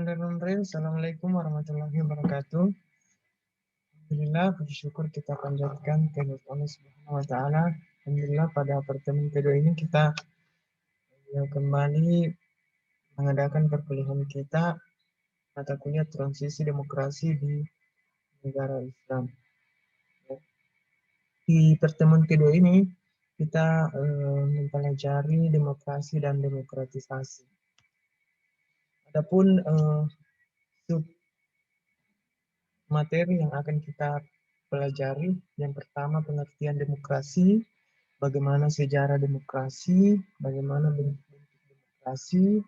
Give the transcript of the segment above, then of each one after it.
Bismillahirrahmanirrahim. Assalamualaikum warahmatullahi wabarakatuh. Alhamdulillah, puji syukur kita panjatkan kehadirat Allah Subhanahu wa Ta'ala. Alhamdulillah, pada pertemuan kedua ini kita kembali mengadakan perkuliahan kita mata kuliah transisi demokrasi di negara Islam. Di pertemuan kedua ini kita mempelajari demokrasi dan demokratisasi. Adapun sub materi yang akan kita pelajari, yang pertama pengertian demokrasi, bagaimana sejarah demokrasi, bagaimana bentuk demokrasi,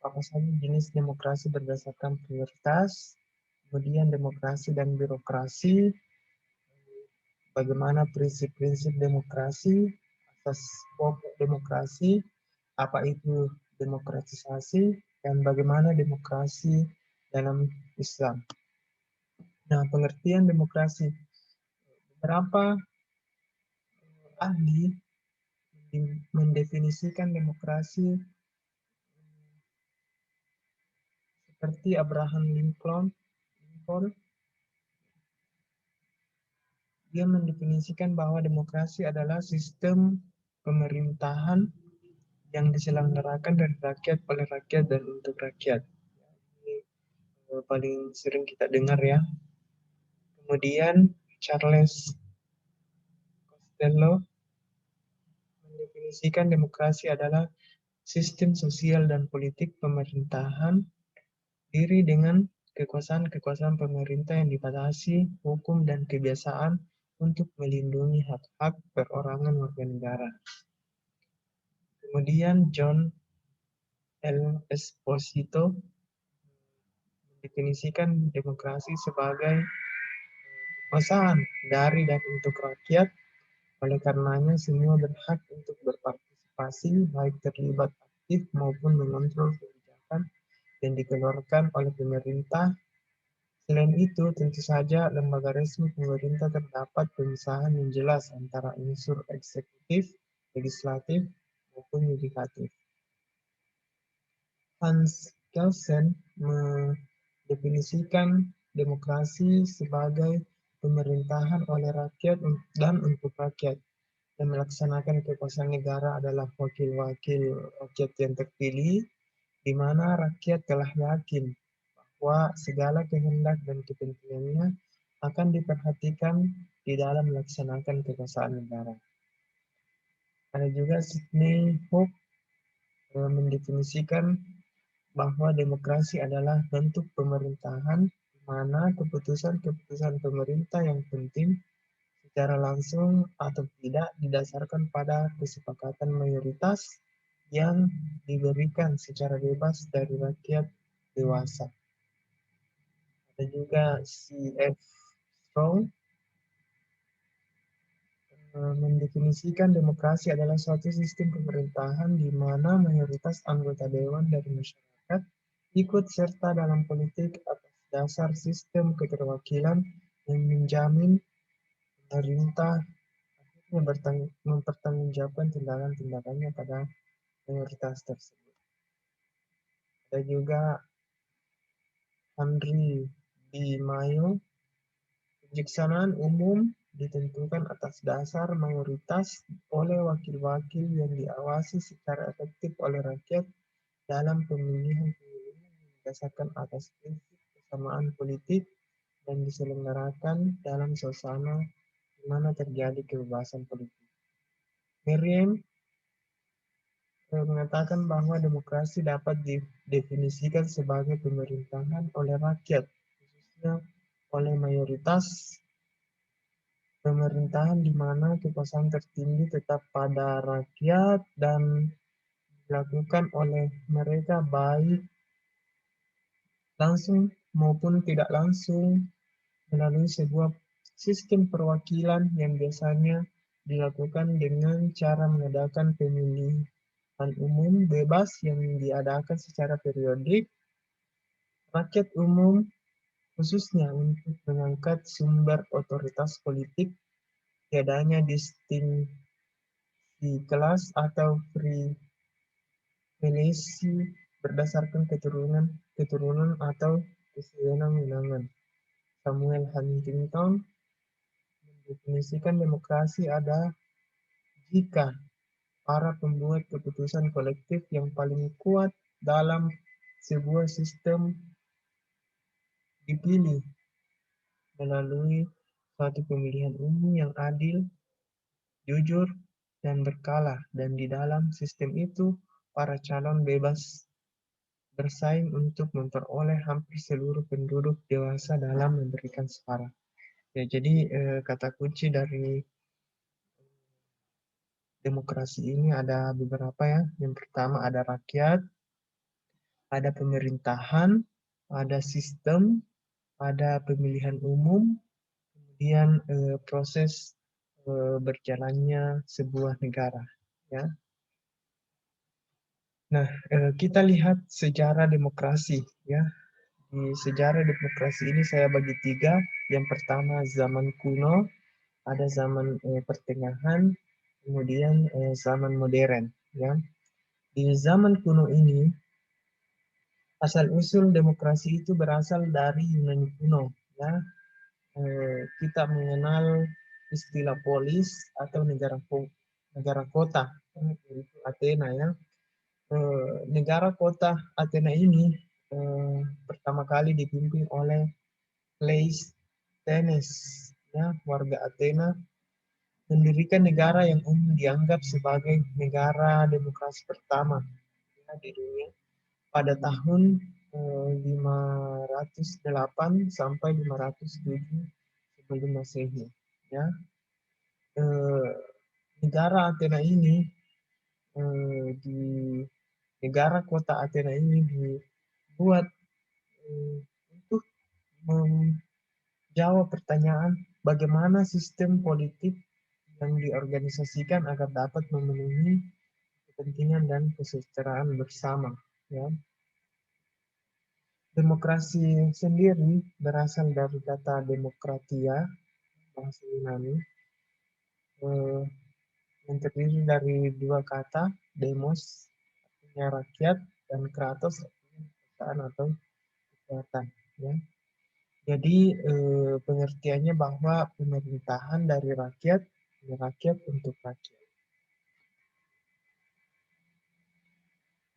apa saja jenis demokrasi berdasarkan prioritas, kemudian demokrasi dan birokrasi, bagaimana prinsip-prinsip demokrasi, asas pokok demokrasi, apa itu demokratisasi, dan bagaimana demokrasi dalam Islam. Nah, pengertian demokrasi. Beberapa ahli mendefinisikan demokrasi seperti Abraham Lincoln. Dia mendefinisikan bahwa demokrasi adalah sistem pemerintahan yang diselenggarakan dari rakyat, oleh rakyat, dan untuk rakyat. Ini paling sering kita dengar ya. Kemudian Charles Costello mendefinisikan demokrasi adalah sistem sosial dan politik pemerintahan diri dengan kekuasaan-kekuasaan pemerintah yang dibatasi hukum dan kebiasaan untuk melindungi hak-hak perorangan warga negara. Kemudian John L. Esposito mendefinisikan demokrasi sebagai kekuasaan dari dan untuk rakyat. Oleh karenanya, semua berhak untuk berpartisipasi, baik terlibat aktif maupun mengontrol kebijakan yang dikeluarkan oleh pemerintah. Selain itu, tentu saja lembaga resmi pemerintah terdapat pemisahan yang jelas antara unsur eksekutif, legislatif, maupun yudikatif. Hans Kelsen mendefinisikan demokrasi sebagai pemerintahan oleh rakyat dan untuk rakyat. Yang melaksanakan kekuasaan negara adalah wakil-wakil rakyat yang terpilih, di mana rakyat telah yakin bahwa segala kehendak dan kepentingannya akan diperhatikan di dalam melaksanakan kekuasaan negara. Ada juga Sidney Hook mendefinisikan bahwa demokrasi adalah bentuk pemerintahan di mana keputusan-keputusan pemerintah yang penting secara langsung atau tidak didasarkan pada kesepakatan mayoritas yang diberikan secara bebas dari rakyat dewasa. Ada juga C.F. Strong mendefinisikan demokrasi adalah suatu sistem pemerintahan di mana mayoritas anggota dewan dari masyarakat ikut serta dalam politik atas dasar sistem keterwakilan yang menjamin pemerintah akhirnya mempertanggungjawabkan tindakan-tindakannya pada mayoritas tersebut. Ada juga Henry B. Mayo, kebijaksanaan umum ditentukan atas dasar mayoritas oleh wakil-wakil yang diawasi secara efektif oleh rakyat dalam pemilihan yang didasarkan atas prinsip kesamaan politik dan diselenggarakan dalam suasana di mana terjadi kebebasan politik. Merriam mengatakan bahwa demokrasi dapat didefinisikan sebagai pemerintahan oleh rakyat, khususnya oleh mayoritas, pemerintahan di mana kekuasaan tertinggi tetap pada rakyat dan dilakukan oleh mereka baik langsung maupun tidak langsung melalui sebuah sistem perwakilan yang biasanya dilakukan dengan cara mengadakan pemilihan umum bebas yang diadakan secara periodik. Rakyat umum khususnya untuk mengangkat sumber otoritas politik, tiadanya distingsi kelas atau privilege berdasarkan keturunan atau kesewenang-wenangan. Samuel Huntington mendefinisikan demokrasi ada jika para pembuat keputusan kolektif yang paling kuat dalam sebuah sistem dipilih melalui suatu pemilihan umum yang adil, jujur, dan berkala, dan di dalam sistem itu para calon bebas bersaing untuk memperoleh hampir seluruh penduduk dewasa dalam memberikan suara. Ya, jadi kata kunci dari demokrasi ini ada beberapa ya. Yang pertama ada rakyat, ada pemerintahan, ada sistem, ada pemilihan umum, kemudian proses berjalannya sebuah negara. Ya. Nah, kita lihat sejarah demokrasi. Ya. Di sejarah demokrasi ini saya bagi tiga. Yang pertama zaman kuno, ada zaman pertengahan, kemudian zaman modern. Ya. Di zaman kuno ini, asal-usul demokrasi itu berasal dari Yunani kuno. Ya. Kita mengenal istilah polis atau negara kota, yaitu Athena. Ya. Negara kota Athena ini pertama kali dipimpin oleh Cleisthenes, ya, warga Athena, mendirikan negara yang umum dianggap sebagai negara demokrasi pertama ya, di dunia pada tahun 508 sampai 507 sebelum Masehi. Ya. Eh, Negara Athena ini di negara kota Athena ini dibuat untuk menjawab pertanyaan bagaimana sistem politik yang diorganisasikan agar dapat memenuhi kepentingan dan kesejahteraan bersama. Ya. Demokrasi sendiri berasal dari kata demokratia, bahasa Yunani, yang terdiri dari dua kata, demos, artinya rakyat, dan kratos, artinya kekuasaan atau kekuatan. Ya. Jadi pengertiannya bahwa pemerintahan dari rakyat untuk rakyat.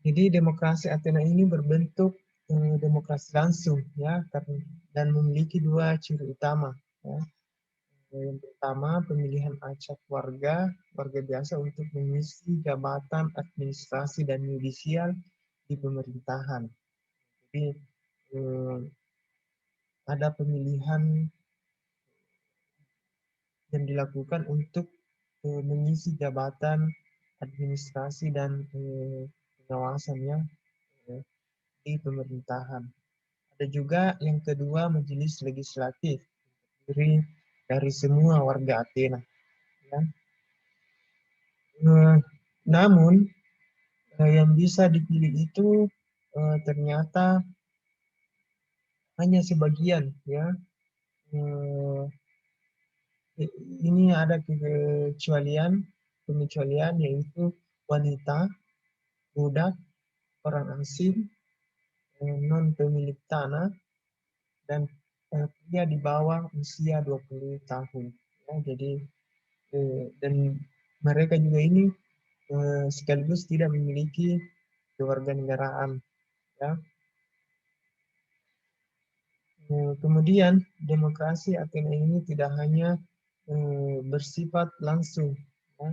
Jadi demokrasi Athena ini berbentuk demokrasi langsung, ya, dan memiliki dua ciri utama. Ya. Yang pertama, pemilihan acak warga biasa untuk mengisi jabatan administrasi dan yudisial di pemerintahan. Jadi ada pemilihan yang dilakukan untuk mengisi jabatan administrasi dan pengawasannya di pemerintahan. Ada juga yang kedua majelis legislatif dari semua warga Athena. Ya. Namun yang bisa dipilih itu ternyata hanya sebagian. Ya. Ini ada pengecualian yaitu wanita, budak, orang asing, non pemilik tanah, dan pria di bawah usia 20 tahun. Ya, jadi dan mereka juga ini sekaligus tidak memiliki kewarganegaraan. Ya. Kemudian demokrasi Athena ini tidak hanya bersifat langsung, ya,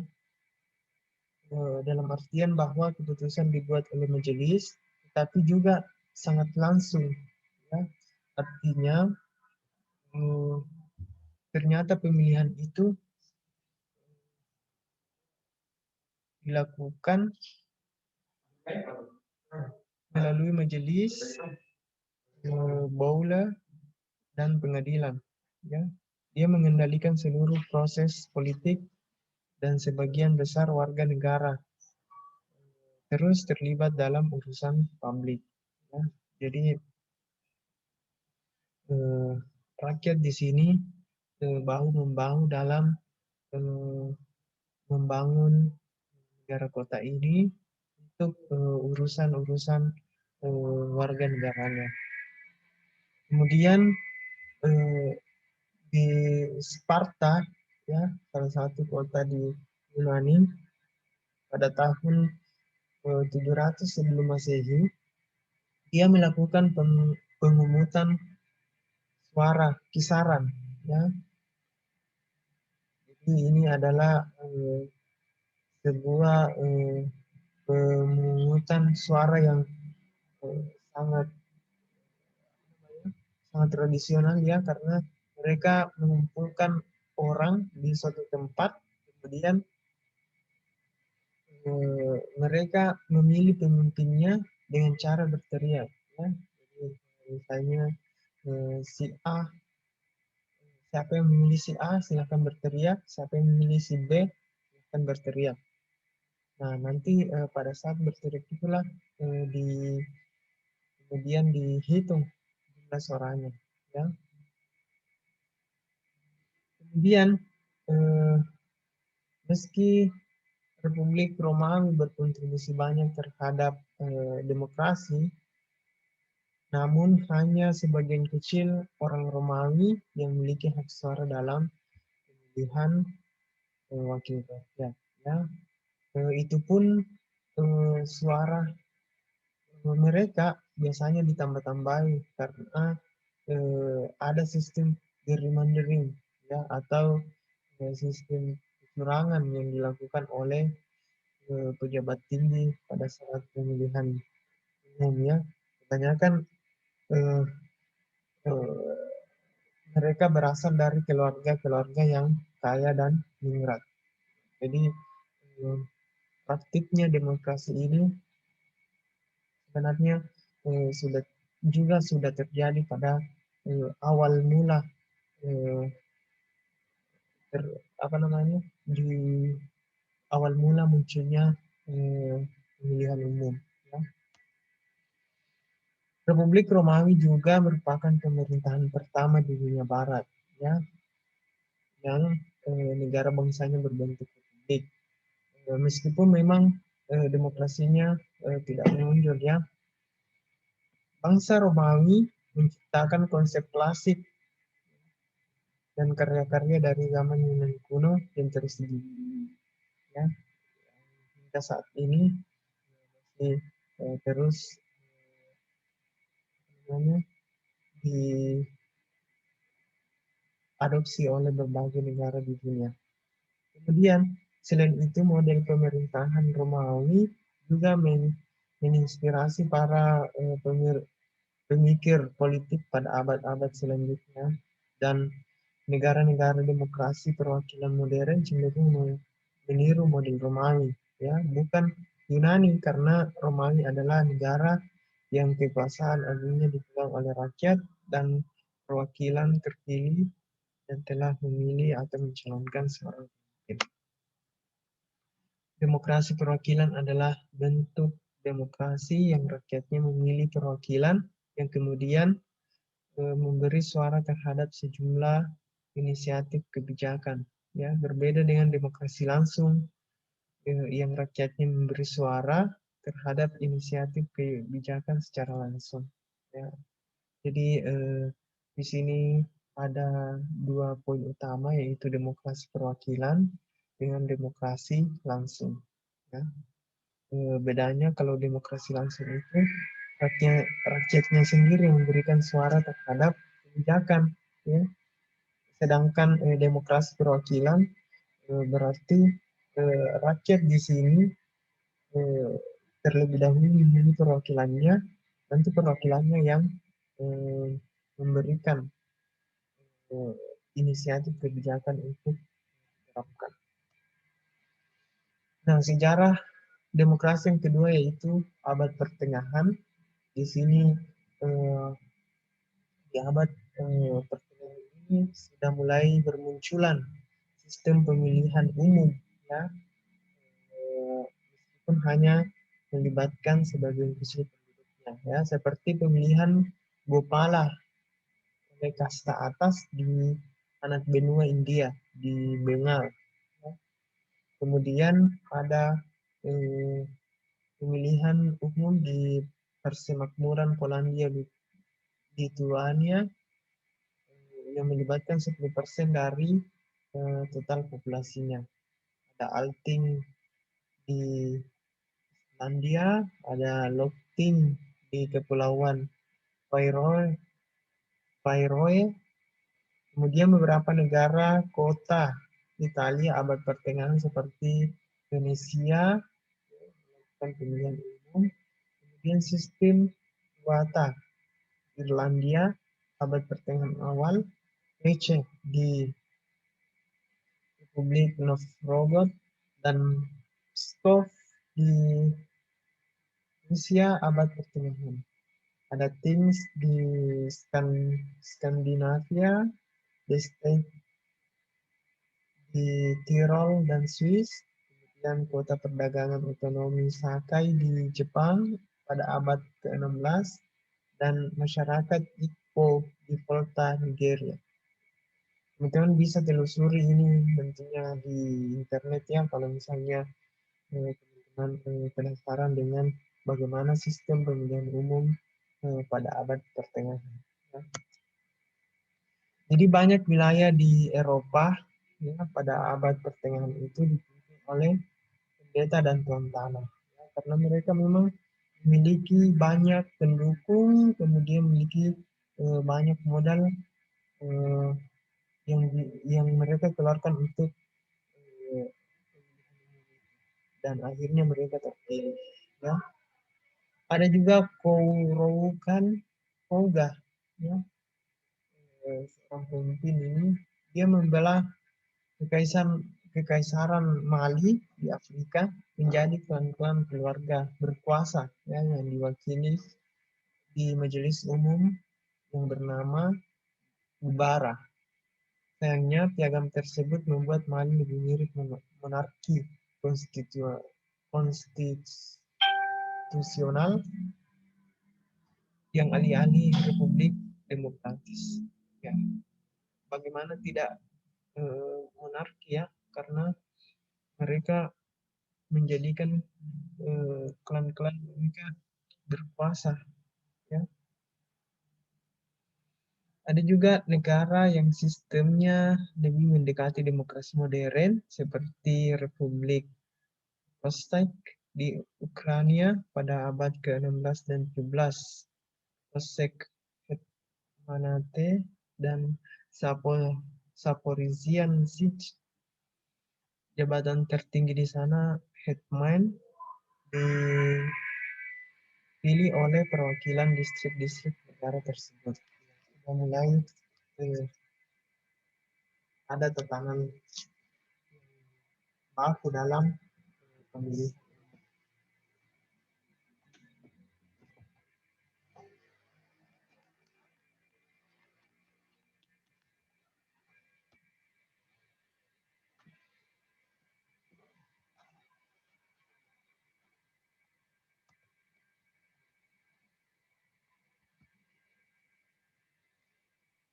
dalam artian bahwa keputusan dibuat oleh majelis, tapi juga sangat langsung. Ya. Artinya ternyata pemilihan itu dilakukan melalui majelis, baula, dan pengadilan. Ya. Dia mengendalikan seluruh proses politik dan sebagian besar warga negara terus terlibat dalam urusan publik. Ya. Jadi rakyat di sini bahu-membahu dalam membangun negara kota ini untuk urusan-urusan warga negaranya. Kemudian di Sparta, ya, salah satu kota di Yunani, pada tahun 700 sebelum Masehi, dia melakukan pemungutan suara kisaran, ya. Jadi ini adalah sebuah pemungutan suara yang sangat sangat tradisional, ya, karena mereka mengumpulkan orang di suatu tempat, kemudian mereka memilih pemimpinnya dengan cara berteriak, ya. Jadi, misalnya si A, siapa yang memilih si A silakan berteriak, siapa yang memilih si B silakan berteriak. Nah, nanti pada saat berteriak itulah kemudian dihitung jumlah suaranya, ya. Kemudian meski Republik Romawi berkontribusi banyak terhadap demokrasi, namun hanya sebagian kecil orang Romawi yang memiliki hak suara dalam pemilihan wakil rakyat. Ya. Itu pun suara mereka biasanya ditambah-tambahi karena ada sistem gerrymandering, ya, atau sistem kecurangan yang dilakukan oleh pejabat tinggi pada saat pemilihan umum, ya. Kebanyakan eh, eh, mereka berasal dari keluarga-keluarga yang kaya dan ningrat. Jadi praktiknya demokrasi ini sebenarnya sudah terjadi pada awal mula eh, ter, apa namanya di awal mula munculnya pemilihan umum. Ya. Republik Romawi juga merupakan pemerintahan pertama di dunia Barat, ya, yang negara bangsanya berbentuk republik. Meskipun memang demokrasinya tidak menonjol, ya, bangsa Romawi menciptakan konsep klasik dan karya-karya dari zaman Yunani kuno yang terus dididik, ya, hingga saat ini masih terus namanya diadopsi oleh berbagai negara di dunia. Kemudian selain itu model pemerintahan Romawi juga menginspirasi para pemikir politik pada abad-abad selanjutnya, dan negara-negara demokrasi perwakilan modern cenderung meniru model Romawi, ya, bukan Yunani, karena Romawi adalah negara yang kekuasaan agungnya dipegang oleh rakyat dan perwakilan terpilih dan telah memilih atau mencalonkan seorang pemimpin. Demokrasi perwakilan adalah bentuk demokrasi yang rakyatnya memilih perwakilan yang kemudian memberi suara terhadap sejumlah inisiatif kebijakan. Ya, berbeda dengan demokrasi langsung yang rakyatnya memberi suara terhadap inisiatif kebijakan secara langsung. Ya. Jadi di sini ada dua poin utama, yaitu demokrasi perwakilan dengan demokrasi langsung. Ya. Bedanya kalau demokrasi langsung itu rakyatnya sendiri yang memberikan suara terhadap kebijakan, ya. Sedangkan demokrasi perwakilan berarti rakyat di sini eh, terlebih dahulu memilih perwakilannya, nanti perwakilannya yang eh, memberikan eh, inisiatif kebijakan untuk diterapkan. Nah, sejarah demokrasi yang kedua yaitu abad pertengahan. Di sini eh, di abad pertengahan ini sudah mulai bermunculan sistem pemilihan umum, ya, meskipun hanya melibatkan sebagian kecil penduduknya, ya, seperti pemilihan Gopala oleh kasta atas di anak benua India di Bengal. Ya. Kemudian ada pemilihan umum di Persemakmuran Polandia Lituania yang melibatkan 10% dari total populasinya. Ada Alting di Islandia, ada Lofting di Kepulauan Faroe, kemudian beberapa negara kota Italia abad pertengahan seperti Venesia, melakukan pemilihan umum, kemudian sistem Wata Irlandia abad pertengahan awal, Lecce di Republik Novgorod, dan Pskov di Rusia abad pertengahan. Ada Things di Skandinavia, Destiny di Tirol dan Swiss, kemudian kota perdagangan otonomi Sakai di Jepang pada abad ke-16, dan masyarakat Ikpo di Volta, Nigeria. Teman-teman bisa telusuri ini tentunya di internet ya, kalau misalnya teman-teman penasaran dengan bagaimana sistem pemilihan umum pada abad pertengahan. Ya. Jadi banyak wilayah di Eropa ya, pada abad pertengahan itu dipimpin oleh pendeta dan tuan tanah. Ya, karena mereka memang memiliki banyak pendukung, kemudian memiliki banyak modal eh, yang mereka keluarkan untuk eh, dan akhirnya mereka terpilih. Ya. Ada juga Kouroukan Kouga, ya, seorang pemimpin ini dia membela kekaisaran Mali di Afrika menjadi klan-klan keluarga berkuasa ya, yang diwakili di majelis umum yang bernama Ubara. Sayangnya piagam tersebut membuat Mali lebih mirip monarki konstitusional yang alih-alih republik demokratis. Ya, bagaimana tidak monarki ya? Karena mereka menjadikan klan-klan mereka berkuasa. Ya. Ada juga negara yang sistemnya lebih mendekati demokrasi modern seperti Republik Rostov di Ukraina pada abad ke-16 dan 17. Osek Hetmanate dan Zaporizhian Sich. Jabatan tertinggi di sana Hetman dipilih oleh perwakilan distrik-distrik negara tersebut. Sudah mulai ada tekanan baku dalam pemilihan.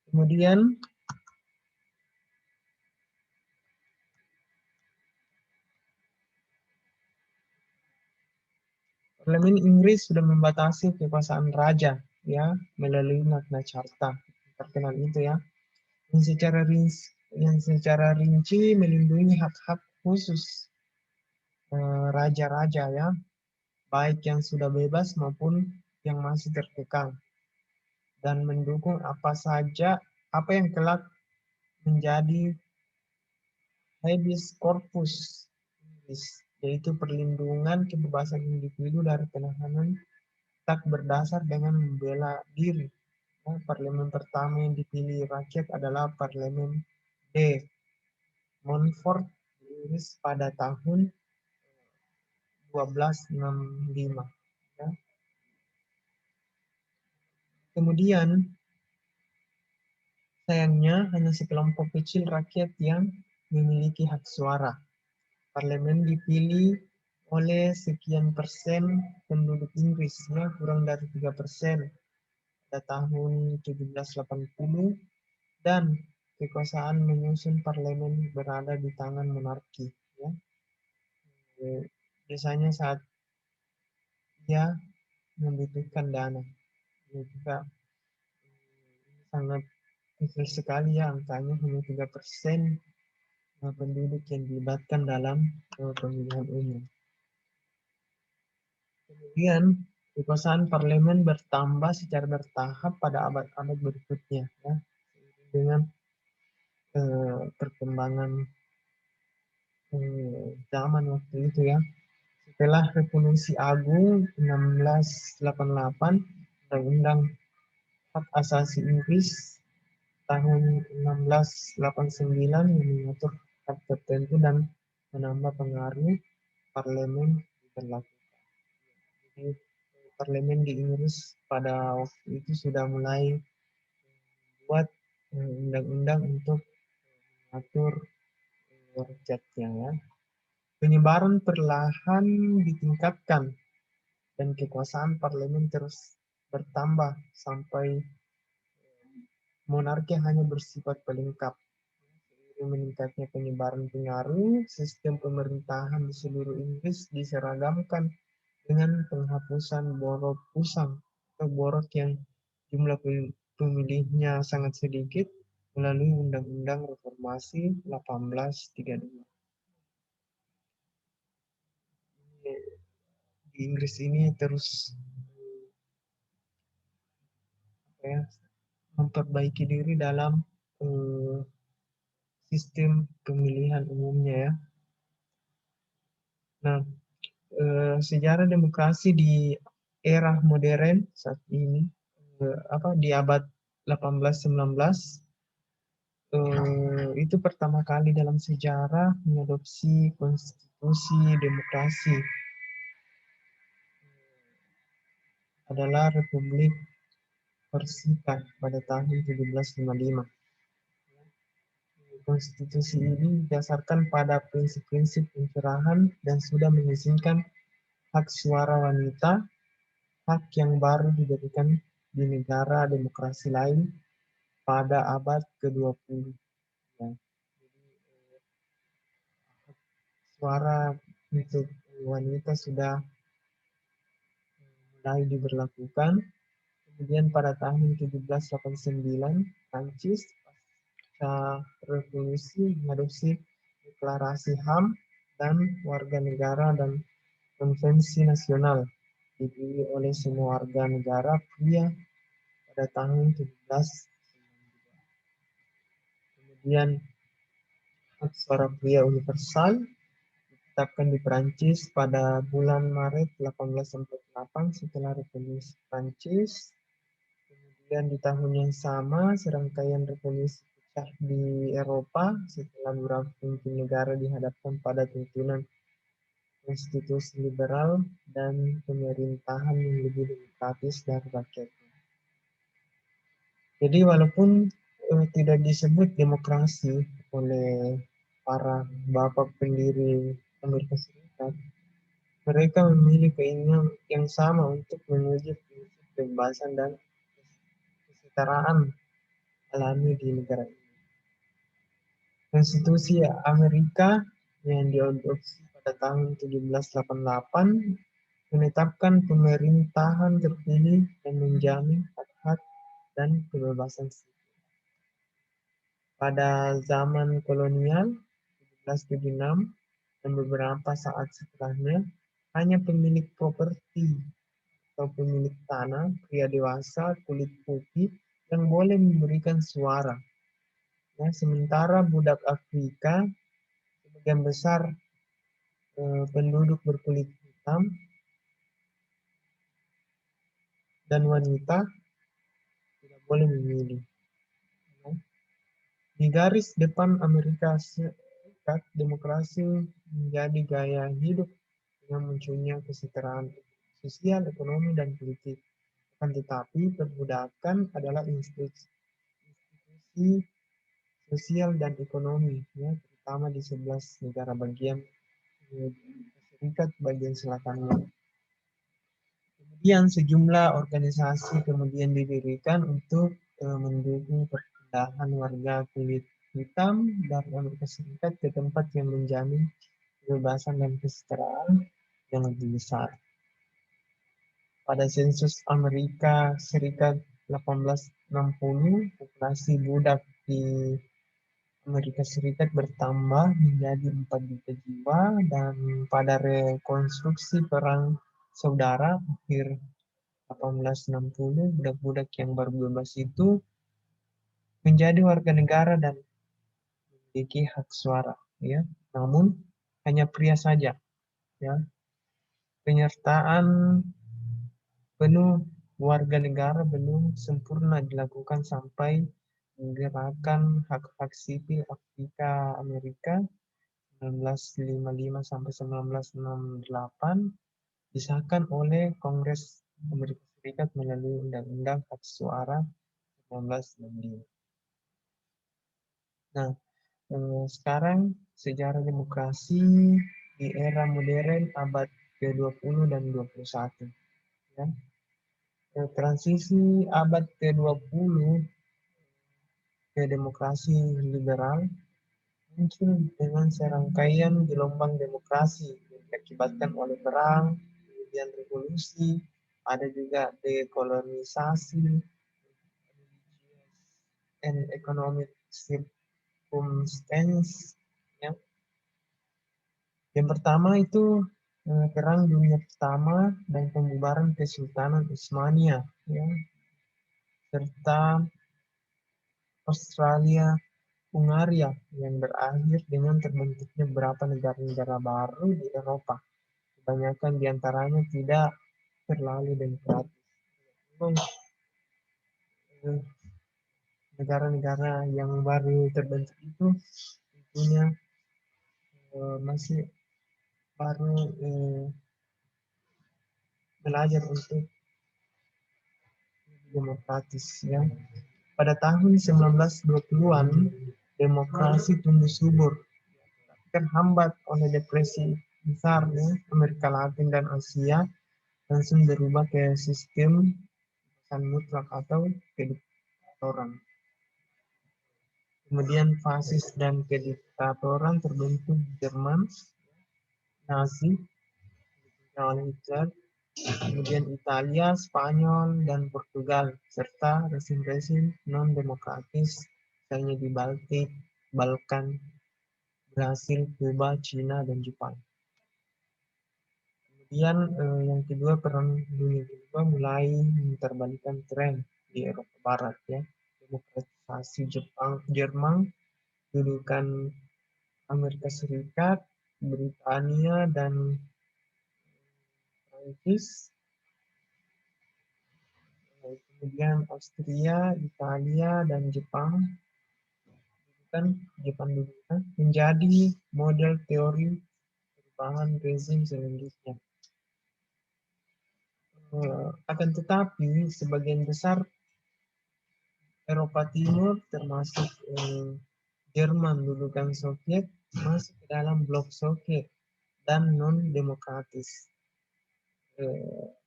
Kemudian Parlemen Inggris sudah membatasi kekuasaan raja ya melalui Magna Carta terkenal itu ya yang secara rinci melindungi hak-hak khusus raja-raja ya, baik yang sudah bebas maupun yang masih terkekang, dan mendukung apa yang kelak menjadi habeas corpus, yaitu perlindungan kebebasan individu dari penahanan tak berdasar dengan membela diri. Nah, parlemen pertama yang dipilih rakyat adalah Parlemen de Montfort di Inggris pada tahun 1265. Ya. Kemudian, sayangnya hanya sekelompok kecil rakyat yang memiliki hak suara. Parlemen dipilih oleh sekian persen penduduk Inggris, ya, kurang dari 3% pada tahun 1780, dan kekuasaan menyusun parlemen berada di tangan monarki. Ya. Biasanya saat ia membutuhkan dana. Ini juga sangat kecil sekali ya angkanya, hanya 3% penduduk yang dilibatkan dalam pemilihan umum. Kemudian kekuasaan parlemen bertambah secara bertahap pada abad-abad berikutnya, ya, dengan perkembangan zaman waktu itu ya. Setelah Revolusi Agung 1688, Undang-Undang Hak Asasi Inggris tahun 1689 yang mengatur hak tertentu dan menambah pengaruh parlemen diberlakukan. Jadi, parlemen di Inggris pada waktu itu sudah mulai buat undang-undang untuk mengatur rakyatnya ya. Penyebaran perlahan ditingkatkan dan kekuasaan parlemen terus bertambah sampai monarki hanya bersifat pelengkap. Seiring meningkatnya penyebaran pengaruh, sistem pemerintahan di seluruh Inggris diseragamkan dengan penghapusan borok pusang atau borok yang jumlah pemilihnya sangat sedikit melalui Undang-Undang Reformasi 1832. Di Inggris ini terus ya, memperbaiki diri dalam sistem pemilihan umumnya ya. Nah, sejarah demokrasi di era modern saat ini, di abad 18-19, itu pertama kali dalam sejarah mengadopsi konstitusi demokrasi adalah Republik Persika pada tahun 1755. Konstitusi ini didasarkan pada prinsip-prinsip pencerahan dan sudah mengizinkan hak suara wanita, hak yang baru diberikan di negara demokrasi lain pada abad ke-20. Ya. Suara untuk wanita sudah mulai diberlakukan. Kemudian pada tahun 1789, Prancis pasca revolusi mengadopsi deklarasi HAM dan warga negara dan konvensi nasional dipilih oleh semua warga negara pria pada tahun 1792. Kemudian hak suara pria universal ditetapkan di Prancis pada bulan Maret 1848 setelah revolusi Prancis. Kemudian di tahun yang sama, serangkaian revolusi pecah di Eropa setelah beberapa pemimpin negara dihadapkan pada tuntunan konstitusi liberal dan pemerintahan yang lebih demokratis dari rakyat. Jadi walaupun tidak disebut demokrasi oleh para bapak pendiri Amerika Serikat, mereka memiliki keinginan yang sama untuk mewujud prinsip kebebasan dan kesetaraan alami di negara ini. Konstitusi Amerika yang diadopsi pada tahun 1788 menetapkan pemerintahan terpilih dan menjamin hak-hak dan kebebasan sipil. Pada zaman kolonial 1776 dan beberapa saat setelahnya, hanya pemilik properti atau pemilik tanah pria dewasa kulit putih yang boleh memberikan suara. Ya, sementara budak Afrika sebagian besar penduduk berkulit hitam dan wanita tidak boleh memilih. Ya. Di garis depan Amerika Serikat, demokrasi menjadi gaya hidup dengan munculnya kesetaraan sosial, ekonomi, dan politik. Akan tetapi, perbudakan adalah institusi sosial dan ekonomi, ya, terutama di 11 negara bagian Serikat bagian selatannya. Kemudian sejumlah organisasi kemudian didirikan untuk mendukung perpindahan warga kulit hitam dari Amerika Serikat ke tempat yang menjamin kebebasan dan kesetaraan yang lebih besar. pada sensus Amerika Serikat 1860, populasi budak di Amerika Serikat bertambah menjadi 4 juta jiwa, dan pada rekonstruksi perang saudara akhir 1860, budak-budak yang baru bebas itu menjadi warga negara dan memiliki hak suara, ya. Namun hanya pria saja, ya. Penyertaan penuh warga negara belum sempurna dilakukan sampai gerakan hak-hak sipil Afrika Amerika 1955 sampai 1968 disahkan oleh Kongres Amerika Serikat melalui Undang-Undang Hak Suara 1965. Nah, sekarang sejarah demokrasi di era modern abad ke-20 dan 21. Ya. Transisi abad ke-20 ke demokrasi liberal muncul dengan serangkaian gelombang demokrasi yang diakibatkan oleh perang, kemudian revolusi, ada juga dekolonisasi, and economic circumstance. Ya. Yang pertama itu Perang Dunia Pertama dan pembubaran Kesultanan Utsmaniyah, ya, serta Australia Hungaria yang berakhir dengan terbentuknya beberapa negara-negara baru di Eropa. Kebanyakan diantaranya tidak terlalu demokratis. Memang negara-negara yang baru terbentuk itu tentunya masih baru belajar untuk demokratis, ya. Pada tahun 1920-an, demokrasi tumbuh subur, terhambat oleh depresi besar, ya, Amerika Latin dan Asia langsung berubah ke sistem kekuasaan mutlak atau kediktatoran. Kemudian fasis dan kediktatoran terbentuk di Jerman Nazi oleh Hitler, kemudian Italia, Spanyol, dan Portugal, serta rezim-rezim non-demokratis misalnya di Baltik, Balkan, Brasil, Kuba, Cina, dan Jepang. Kemudian yang kedua, Perang Dunia Kedua mulai memutarbalikkan tren di Eropa Barat, ya. Demokratisasi Jerman, dudukan Amerika Serikat, Britania, dan Prancis, kemudian Austria, Italia, dan Jepang, dudukan menjadi model teori perubahan rezim selanjutnya. Akan tetapi, sebagian besar Eropa Timur, termasuk Jerman dudukan Soviet, masuk ke dalam blok Soviet dan non-demokratis.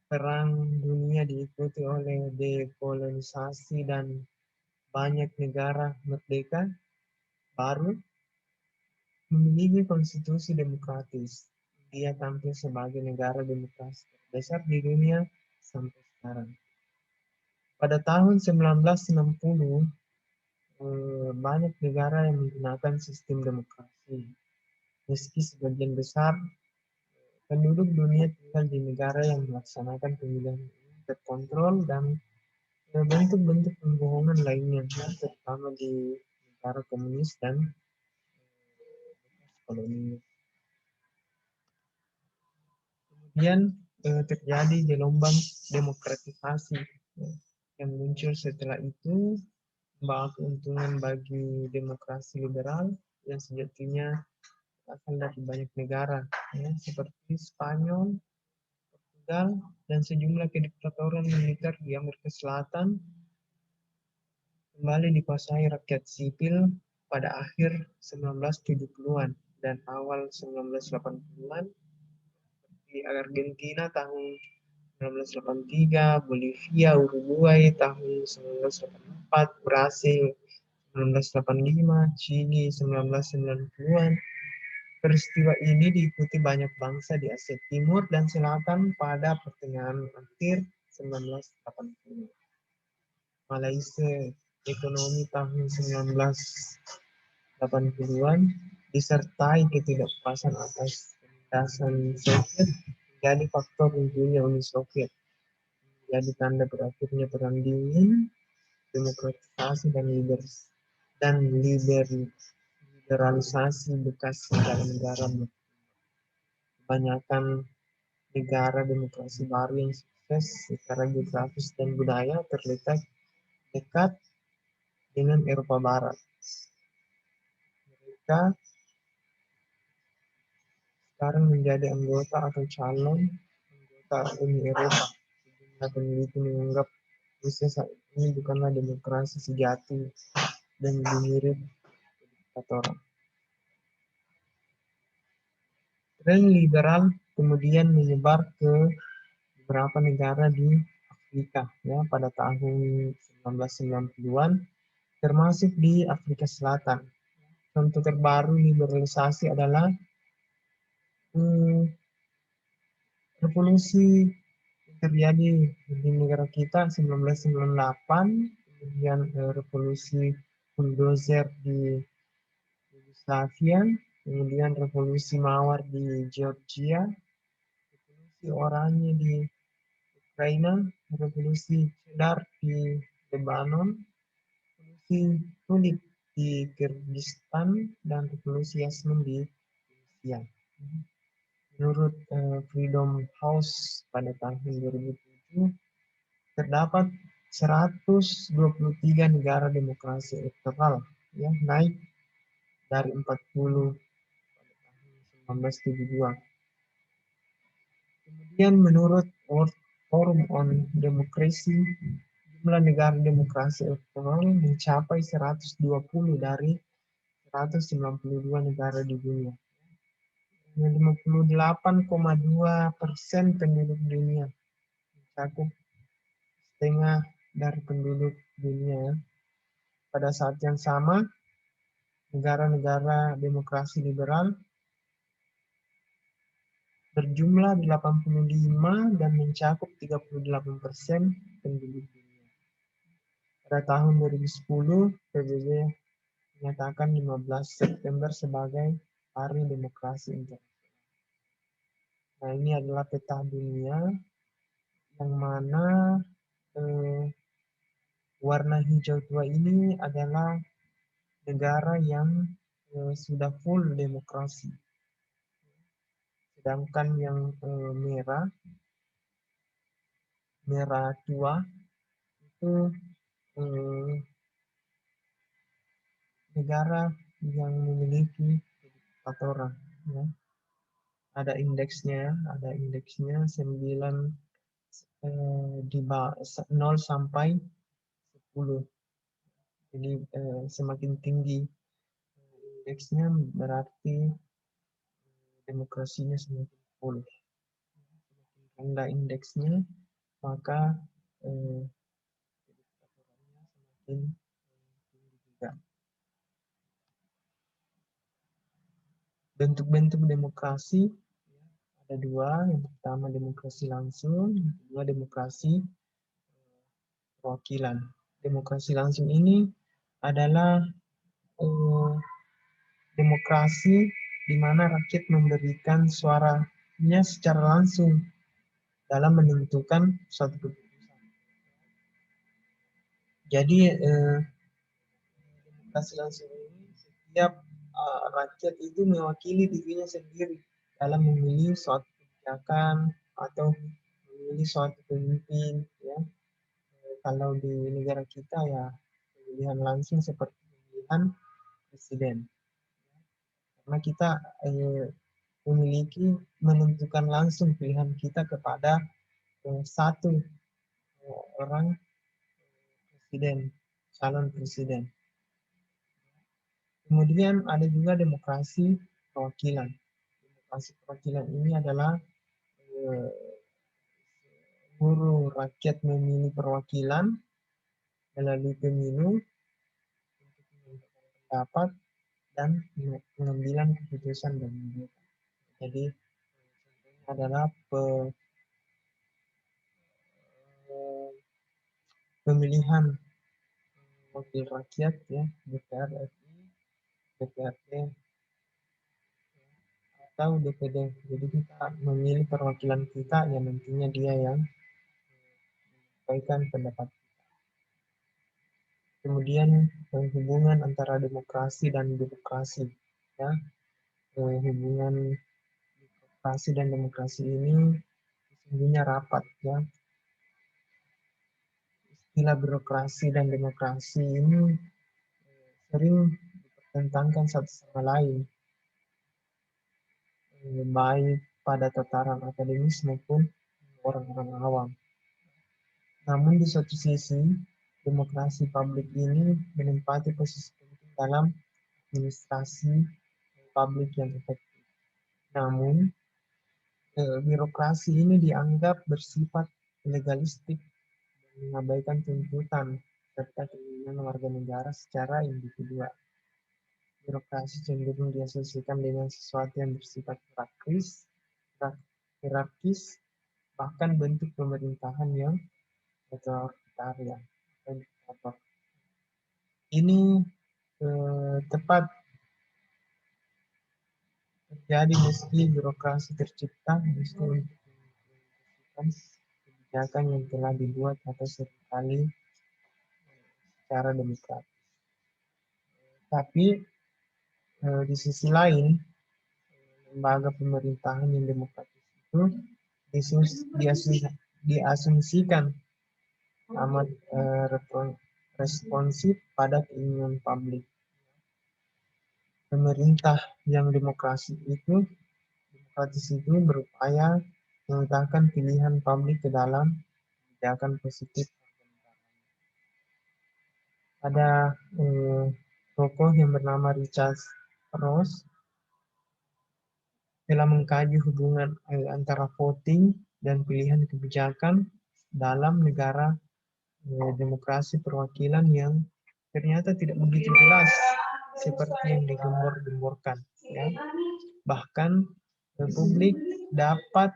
Perang dunia diikuti oleh dekolonisasi dan banyak negara merdeka baru memiliki konstitusi demokratis. Dia tampil sebagai negara demokrasi terbesar di dunia sampai sekarang. Pada tahun 1960, banyak negara yang menggunakan sistem demokrasi. Meski sebagian besar penduduk dunia tinggal di negara yang melaksanakan pemilihan terkontrol dan bentuk-bentuk pembohongan lainnya, terutama di negara komunis dan koloni. Kemudian terjadi gelombang demokratisasi yang muncul setelah itu, membawa keuntungan bagi demokrasi liberal yang sejatinya asal dari banyak negara, ya, seperti Spanyol, Portugal, dan sejumlah kediktatoran militer di Amerika Selatan kembali dikuasai rakyat sipil pada akhir 1970-an dan awal 1980-an, di Argentina tahun 1983, Bolivia, Uruguay tahun 1984, Brasil 1985, Chili 1990-an, Peristiwa ini diikuti banyak bangsa di Asia Timur dan Selatan pada pertengahan akhir 1980. Malaysia ekonomi tahun 1980-an disertai ketidakpuasan atas penindasan Soviet menjadi faktor runtuhnya Uni Soviet, menjadi tanda berakhirnya Perang Dingin, demokratisasi dan liberalisasi bekas negara-negara. Kebanyakan negara demokrasi baru yang sukses secara geografis dan budaya terletak dekat dengan Eropa Barat. Mereka sekarang menjadi anggota atau calon anggota Uni Eropa. Sejumlah peneliti menganggap Rusia saat ini bukanlah demokrasi sejati dan lebih mirip diktatoran. Tren liberal kemudian menyebar ke beberapa negara di Afrika ya pada tahun 1990-an, termasuk di Afrika Selatan. Contoh terbaru liberalisasi adalah revolusi yang terjadi di negara kita 1998, kemudian revolusi bulldozer di Yugoslavia, kemudian revolusi mawar di Georgia, revolusi oranye di Ukraina, revolusi cedar di Lebanon, revolusi tulip di Kyrgyzstan, dan revolusi Yasmin di Rusia. Menurut Freedom House pada tahun 2007, terdapat 123 negara demokrasi elektoral, ya, naik dari 40 pada tahun 1972. Kemudian menurut World Forum on Democracy, jumlah negara demokrasi elektoral mencapai 120 dari 192 negara di dunia. 58,2% penduduk dunia, mencakup setengah dari penduduk dunia. Pada saat yang sama, negara-negara demokrasi liberal berjumlah 85 dan mencakup 38% penduduk dunia. Pada tahun 2010, PBB menyatakan 15 September sebagai Hari Demokrasi Internasional. Nah, ini adalah peta dunia yang mana warna hijau tua ini adalah negara yang sudah full demokrasi. Sedangkan yang merah tua itu negara yang memiliki diktatoran. Ya. Ada indeksnya 9 di 0 sampai 10. Jadi semakin tinggi indeksnya berarti demokrasinya semakin full. Semakin rendah indeksnya, maka diktatorannya semakin tinggi juga. Bentuk-bentuk demokrasi ada dua. Yang pertama demokrasi langsung, yang kedua demokrasi perwakilan. Demokrasi langsung ini adalah demokrasi di mana rakyat memberikan suaranya secara langsung dalam menentukan suatu keputusan. Jadi demokrasi langsung ini setiap rakyat itu mewakili dirinya sendiri dalam memilih suatu kebijakan atau memilih suatu pemimpin. Ya. Kalau di negara kita ya pemilihan langsung seperti pemilihan presiden. Karena kita memiliki menentukan langsung pilihan kita kepada satu orang presiden, calon presiden. Kemudian ada juga demokrasi perwakilan. Demokrasi perwakilan ini adalah seluruh rakyat memilih perwakilan melalui pemilu untuk menentukan pendapat dan pengambilan keputusan bagi mereka. Jadi adalah pemilihan wakil rakyat ya, DPR RI, DPRD atau DPD. Jadi kita memilih perwakilan kita yang nantinya dia yang menyampaikan pendapat. Kemudian hubungan antara demokrasi dan birokrasi ya. Hubungan birokrasi dan demokrasi ini sesungguhnya rapat ya. Istilah birokrasi dan demokrasi ini sering dipertentangkan satu sama lain, baik pada tataran akademis maupun orang-orang awam. Namun di satu sisi, demokrasi publik ini menempati posisi penting dalam administrasi publik yang efektif. Namun, birokrasi ini dianggap bersifat legalistik dan mengabaikan tuntutan serta keinginan warga negara secara individual. Birokrasi cenderung diasosiasikan dengan sesuatu yang bersifat hierarkis, bahkan bentuk pemerintahan yang otoritarian. Ini tepat terjadi meski birokrasi tercipta justru untuk mengimplementasikan kebijakan yang telah dibuat atau seringkali secara demokratis. Tapi di sisi lain, lembaga pemerintahan yang demokratis itu diasumsikan amat responsif pada keinginan publik. Pemerintah yang demokratis itu berupaya mengutarakan pilihan publik ke dalam kebijakan positif. Ada tokoh yang bernama Richard Ross telah mengkaji hubungan antara voting dan pilihan kebijakan dalam negara demokrasi perwakilan yang ternyata tidak begitu jelas seperti yang digembor-gemborkan. Ya. Bahkan publik dapat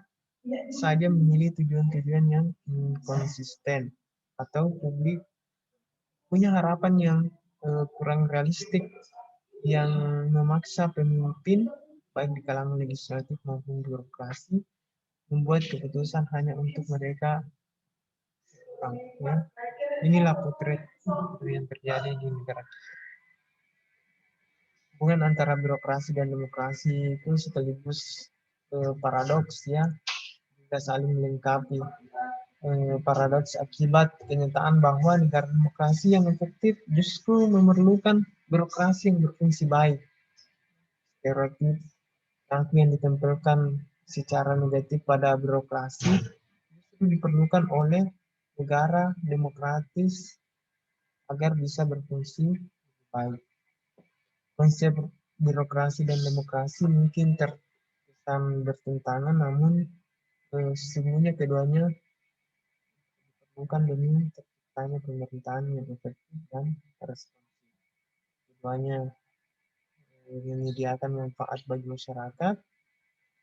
saja memilih tujuan-tujuan yang konsisten atau publik punya harapan yang kurang realistik yang memaksa pemimpin baik di kalangan legislatif maupun birokrasi membuat keputusan hanya untuk mereka. Ya. Inilah potret yang terjadi di negara. Hubungan antara birokrasi dan demokrasi itu sekaligus paradoks ya, kita saling melengkapi. Paradoks akibat kenyataan bahwa negara demokrasi yang efektif justru memerlukan birokrasi yang berfungsi baik. Stereotip yang ditempelkan secara negatif pada birokrasi justru diperlukan oleh negara demokratis agar bisa berfungsi baik. Konsep birokrasi dan demokrasi mungkin terkesan bertentangan, namun sesungguhnya keduanya diperlukan demi terciptanya pemerintahan yang efektif dan responsif. Keduanya menyediakan manfaat bagi masyarakat.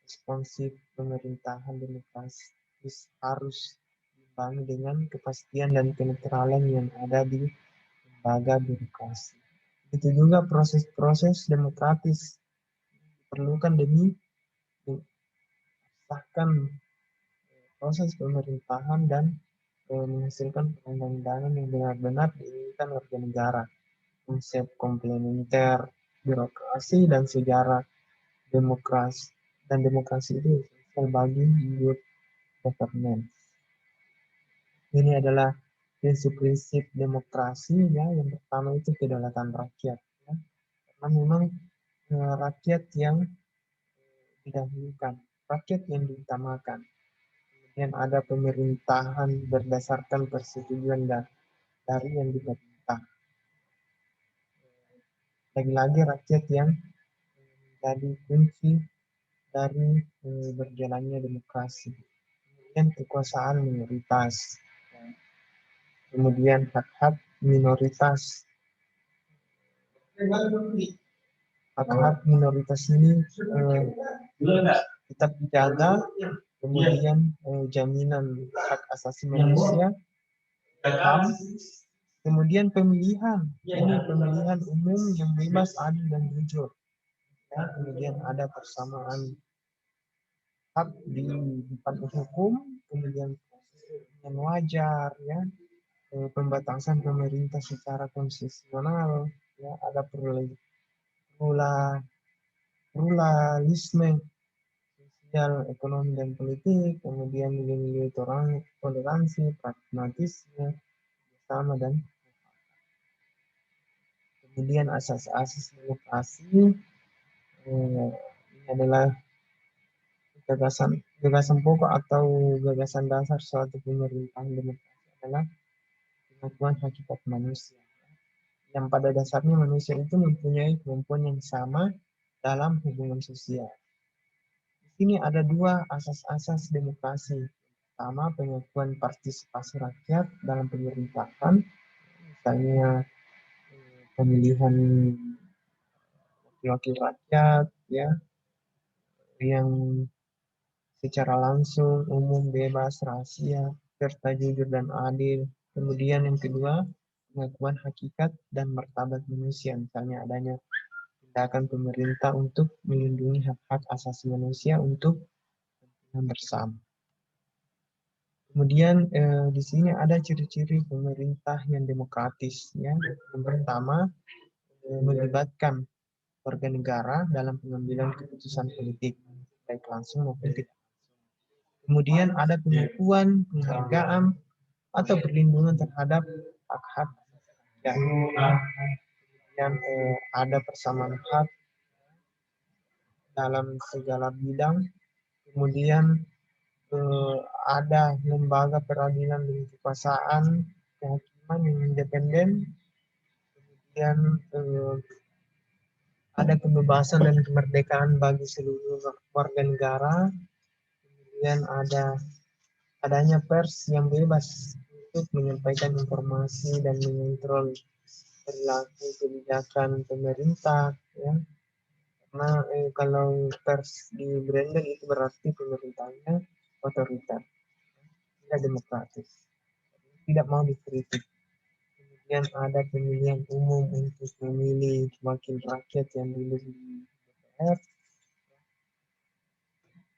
Responsif pemerintahan demokratis harus diimbangi dengan kepastian dan kenetralan yang ada di lembaga birokrasi. Itu juga proses-proses demokratis diperlukan demi mengesahkan proses pemerintahan dan menghasilkan perundang-undangan yang benar-benar diinginkan warga negara. Konsep komplementer birokrasi dan sejarah demokrasi itu esensial bagi good governance. Ini adalah prinsip-prinsip demokrasi ya. Yang pertama itu kedaulatan rakyat ya. Karena memang rakyat yang didahulukan, rakyat yang diutamakan. Kemudian ada pemerintahan berdasarkan persetujuan dari yang diperintah. Lagi-lagi rakyat yang menjadi kunci dari berjalannya demokrasi. Kemudian kekuasaan minoritas. Kemudian hak-hak minoritas. hak-hak minoritas ini tetap dijaga, kemudian jaminan hak asasi manusia, HAM, kemudian pemilihan, ini pemilihan umum yang bebas, adil dan jujur. Ya, kemudian ada persamaan hak di depan hukum, kemudian yang wajar, ya, pembatasan pemerintah secara konstitusional, ya, ada pluralisme sosial, ekonomi dan politik, kemudian nilai-nilai toleransi, pragmatisme, bersama dan kemudian asas-asas demokrasi. Ini adalah gagasan pokok atau gagasan dasar suatu pemerintahan demokrasi adalah pengakuan hakikat manusia. Yang pada dasarnya manusia itu mempunyai kemampuan yang sama dalam hubungan sosial. Di sini ada dua asas-asas demokrasi. Pertama, pengakuan partisipasi rakyat dalam pemerintahan, misalnya pemilihan wakil rakyat, ya, yang secara langsung, umum, bebas, rahasia, serta jujur dan adil. Kemudian yang kedua, pengakuan hakikat dan martabat manusia, misalnya adanya tindakan pemerintah untuk melindungi hak-hak asasi manusia untuk kepentingan bersama. Kemudian di sini ada ciri-ciri pemerintah yang demokratis. Ya. Yang pertama, melibatkan warga negara dalam pengambilan keputusan politik, baik langsung maupun tidak. Kemudian ada pengakuan, penghargaan, atau perlindungan terhadap hak-hak yang ada persamaan hak dalam segala bidang. Kemudian ada lembaga peradilan dan kekuasaan kehakiman yang independen. Kemudian ada kebebasan dan kemerdekaan bagi seluruh warga negara. Kemudian adanya pers yang bebas untuk menyampaikan informasi dan mengontrol perilaku kebijakan pemerintah. Ya. Karena kalau pers di Brandon itu berarti pemerintahnya otoriter, tidak demokratis, tidak mau dikritik. Kemudian ada pemilihan umum untuk memilih wakil rakyat yang dulu di DPR.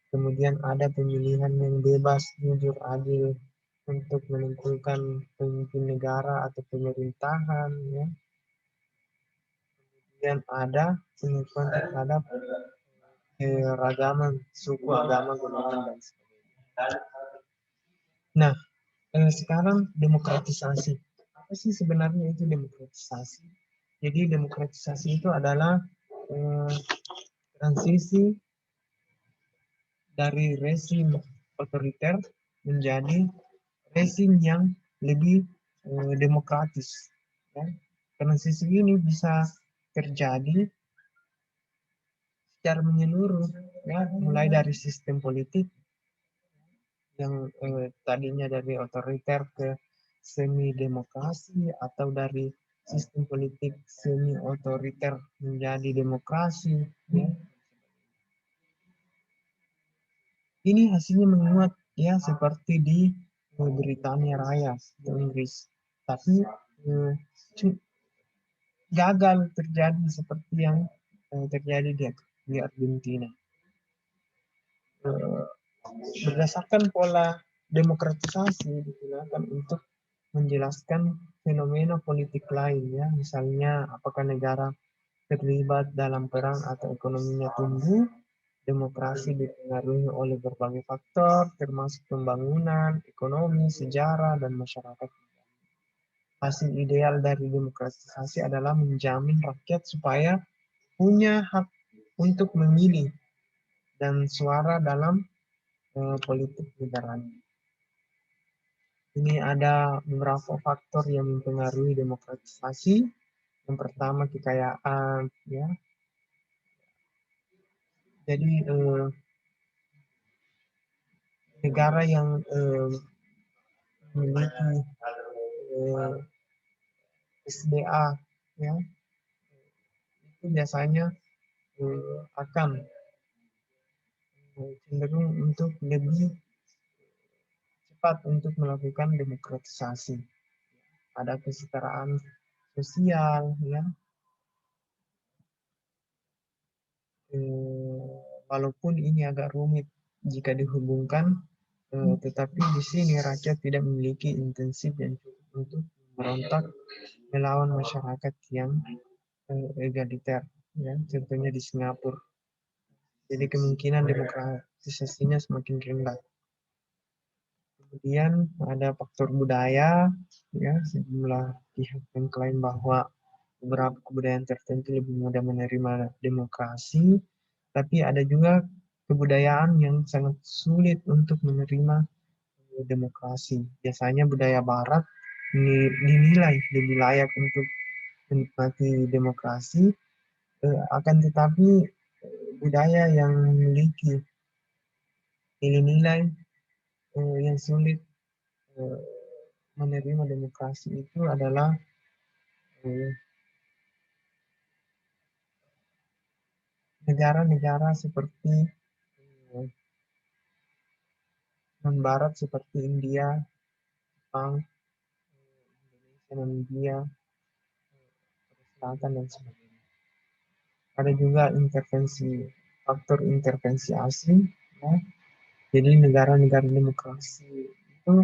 Kemudian ada pemilihan yang bebas, jujur, adil untuk menentukan pemimpin negara atau pemerintahan. Ya. Kemudian ada pengakuan terhadap keragaman suku, agama, golongan, dan sebagainya. Nah, sekarang demokratisasi. Apa sih sebenarnya itu demokratisasi? Jadi demokratisasi itu adalah transisi dari rezim otoriter menjadi rezim yang lebih demokratis. Ya. Transisi ini bisa terjadi secara menyeluruh, ya, mulai dari sistem politik yang tadinya dari otoriter ke semi demokrasi, atau dari sistem politik semi otoriter menjadi demokrasi. Ya. Ini hasilnya menguat, ya, seperti di Britania Raya di Inggris, tapi gagal terjadi seperti yang terjadi di Argentina. Berdasarkan pola demokratisasi digunakan untuk menjelaskan fenomena politik lain, ya, misalnya apakah negara terlibat dalam perang atau ekonominya tumbuh. Demokrasi dipengaruhi oleh berbagai faktor termasuk pembangunan, ekonomi, sejarah, dan masyarakat. Hasil ideal dari demokratisasi adalah menjamin rakyat supaya punya hak untuk memilih dan suara dalam politik negara. Ini ada beberapa faktor yang mempengaruhi demokratisasi. Yang pertama, kekayaan, ya. Jadi negara yang memiliki SDA, ya, itu biasanya akan cenderung untuk lebih cepat untuk melakukan demokratisasi. Ada kesetaraan sosial, ya. Walaupun ini agak rumit jika dihubungkan, tetapi di sini rakyat tidak memiliki intensif dan cukup untuk memberontak melawan masyarakat yang egaliter, ya, contohnya di Singapura. Jadi kemungkinan demokratisasinya semakin rendah. Kemudian ada faktor budaya, ya, sejumlah pihak mengklaim bahwa beberapa kebudayaan tertentu lebih mudah menerima demokrasi, tapi ada juga kebudayaan yang sangat sulit untuk menerima demokrasi. Biasanya budaya Barat dinilai lebih layak untuk menikmati demokrasi, akan tetapi budaya yang memiliki nilai-nilai yang sulit eh, menerima demokrasi itu adalah negara-negara seperti non-Barat seperti India, Jepang, Indonesia, Namibia, Selatan, dan sebagainya. Ada juga faktor intervensi asing, ya. Jadi negara-negara demokrasi itu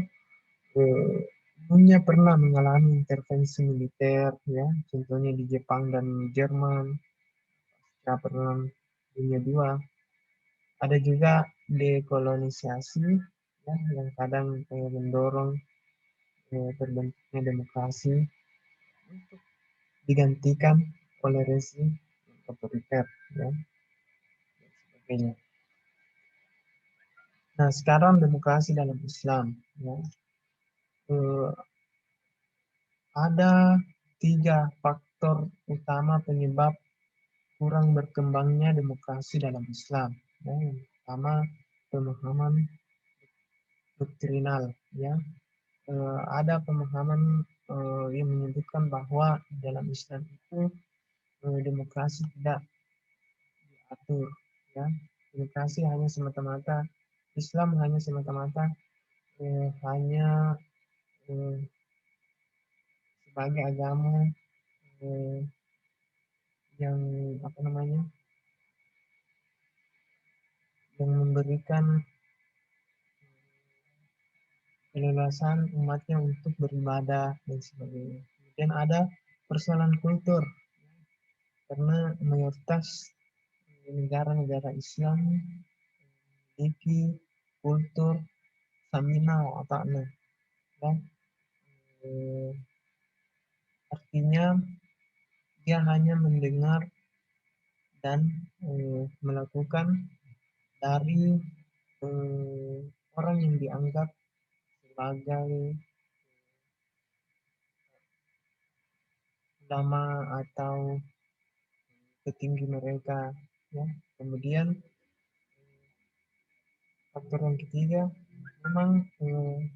umumnya pernah mengalami intervensi militer, ya, contohnya di Jepang dan Jerman setelah Perang Dunia II. Ada juga dekolonisasi, ya, yang kadang mendorong terbentuknya demokrasi untuk digantikan oleh rezim otoriter, ya, dan sebagainya. Nah, sekarang demokrasi dalam Islam, ya, ada 3 faktor utama penyebab kurang berkembangnya demokrasi dalam Islam. Ya, yang pertama, pemahaman doktrinal, ya. Ada pemahaman yang menyebutkan bahwa dalam Islam itu demokrasi tidak diatur, ya. Demokrasi hanya semata-mata, Islam hanya semata-mata hanya eh, sebagai agama eh, yang apa namanya, yang memberikan keleluasan umatnya untuk beribadah dan sebagainya. Kemudian ada persoalan kultur, karena mayoritas negara-negara Islam memiliki kultur samina wa ta'na, dan artinya dia hanya mendengar dan melakukan dari orang yang dianggap sebagai ulama atau petinggi mereka, ya. Kemudian faktor yang ketiga, memang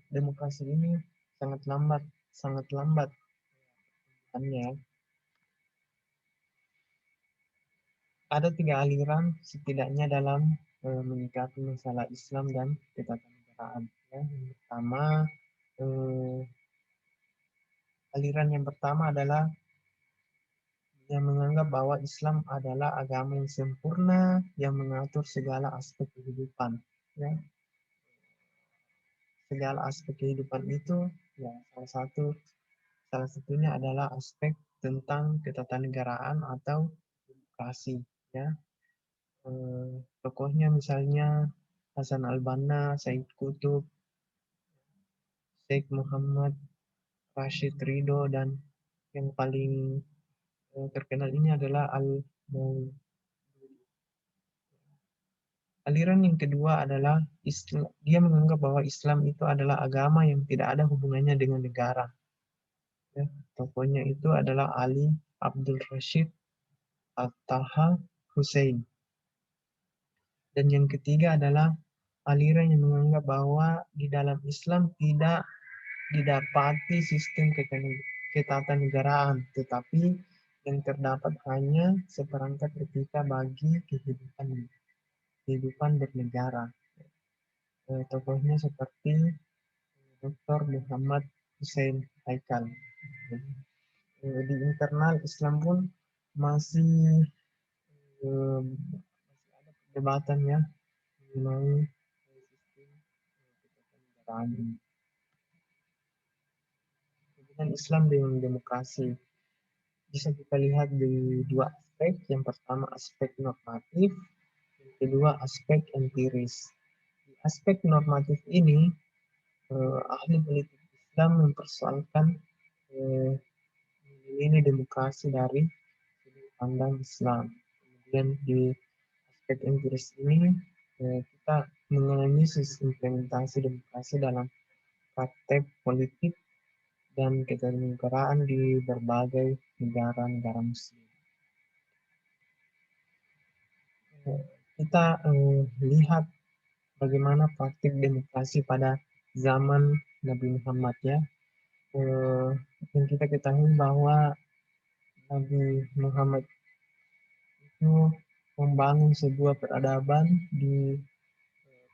demokrasi ini sangat lambat ya. Ada 3 aliran setidaknya dalam menyikapi masalah Islam dan ketatanegaraan, ya. Yang pertama, aliran yang pertama adalah yang menganggap bahwa Islam adalah agama yang sempurna yang mengatur segala aspek kehidupan, ya. Segala aspek kehidupan itu, ya, salah satunya adalah aspek tentang ketatanegaraan atau demokrasi, ya. Tokohnya misalnya Hasan al-Banna, Said Qutb, Sheikh Muhammad Rashid Ridho, dan yang paling terkenal ini adalah aliran yang kedua adalah dia menganggap bahwa Islam itu adalah agama yang tidak ada hubungannya dengan negara. Ya, tokohnya itu adalah Ali Abdul Rashid Al-Taha Hussein. Dan yang ketiga adalah aliran yang menganggap bahwa di dalam Islam tidak didapati sistem ketatanegaraan, tetapi yang terdapat hanya seperangkat etika bagi kehidupan bernegara. Tokohnya seperti Dr. Muhammad Hussein Haikal. Di internal Islam pun masih ada perdebatan ya mengenai sistem kenegaraan ini. Hubungan Islam dengan demokrasi bisa kita lihat di dua aspek. Yang pertama aspek normatif, yang kedua aspek empiris. Di aspek normatif ini, ahli politik Islam mempersoalkan ini demokrasi dari sudut pandang Islam. Kemudian di aspek empiris ini kita menganalisis implementasi demokrasi dalam praktek politik dan ketatanegaraan di berbagai negara-negara Muslim. Kita lihat bagaimana praktik demokrasi pada zaman Nabi Muhammad ya. Yang kita ketahui bahwa Nabi Muhammad itu membangun sebuah peradaban di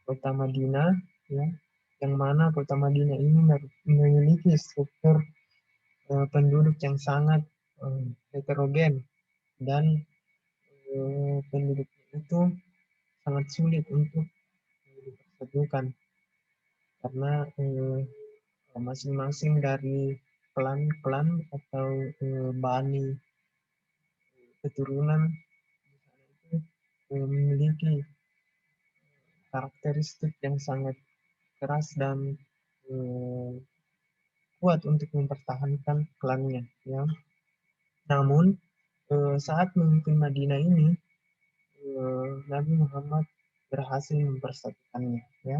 kota Madinah ya, yang mana kota Madinah ini memiliki struktur penduduk yang sangat heterogen dan penduduk itu sangat sulit untuk dipersatukan karena masing-masing dari klan-klan atau bani keturunan itu memiliki karakteristik yang sangat keras dan kuat untuk mempertahankan klannya ya. Namun saat memimpin Madinah ini Nabi Muhammad berhasil mempersatukannya ya.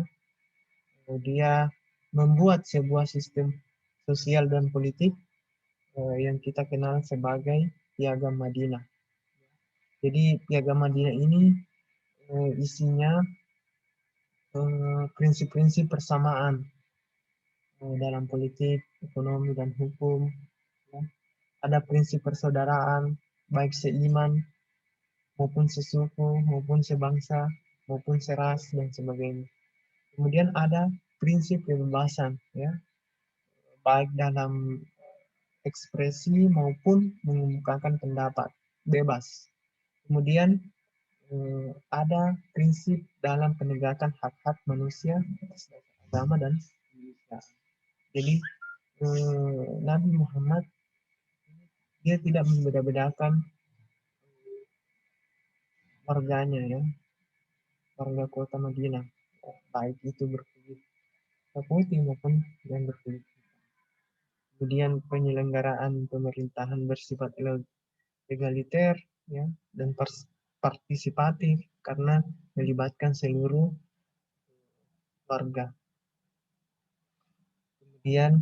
Dia membuat sebuah sistem sosial dan politik yang kita kenal sebagai Piagam Madinah. Jadi Piagam Madinah ini isinya prinsip-prinsip persamaan dalam politik, ekonomi, dan hukum. Ya. Ada prinsip persaudaraan, baik seiman maupun sesuku, maupun sebangsa, maupun seras, dan sebagainya. Kemudian ada prinsip kebebasan, ya, baik dalam ekspresi maupun mengemukakan pendapat bebas. Kemudian ada prinsip dalam penegakan hak-hak manusia, agama dan kemanusiaan. Jadi Nabi Muhammad dia tidak membeda-bedakan warganya ya, warga kota Madinah, baik itu berkulit putih maupun yang berkulit. Kemudian penyelenggaraan pemerintahan bersifat egaliter ya dan partisipatif karena melibatkan seluruh warga. Kemudian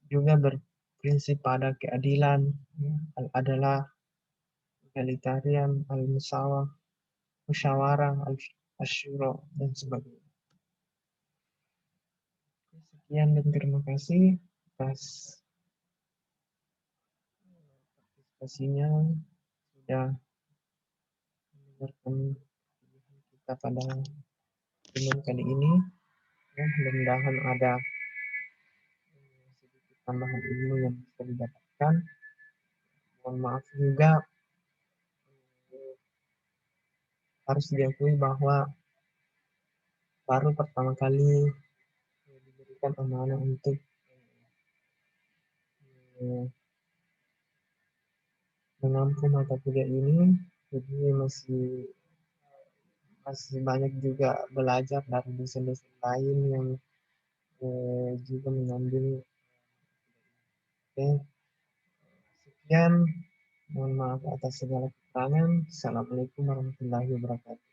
juga berprinsip pada keadilan, ya, adalah egalitarian, musyawarah, asyura, dan sebagainya. Sekian dan terima kasih atas partisipasinya sudah mendengarkan kita pada pertemuan kali ini. Ya, mudah-mudahan ada sedikit tambahan ilmu yang bisa didapatkan. Mohon maaf juga harus diakui bahwa baru pertama kali diberikan amanah untuk menampung mata kuliah ini, jadi masih banyak juga belajar dari dosen-dosen lain yang juga mengambil. Oke, sekian. Mohon maaf atas segala kekurangan. Assalamualaikum warahmatullahi wabarakatuh.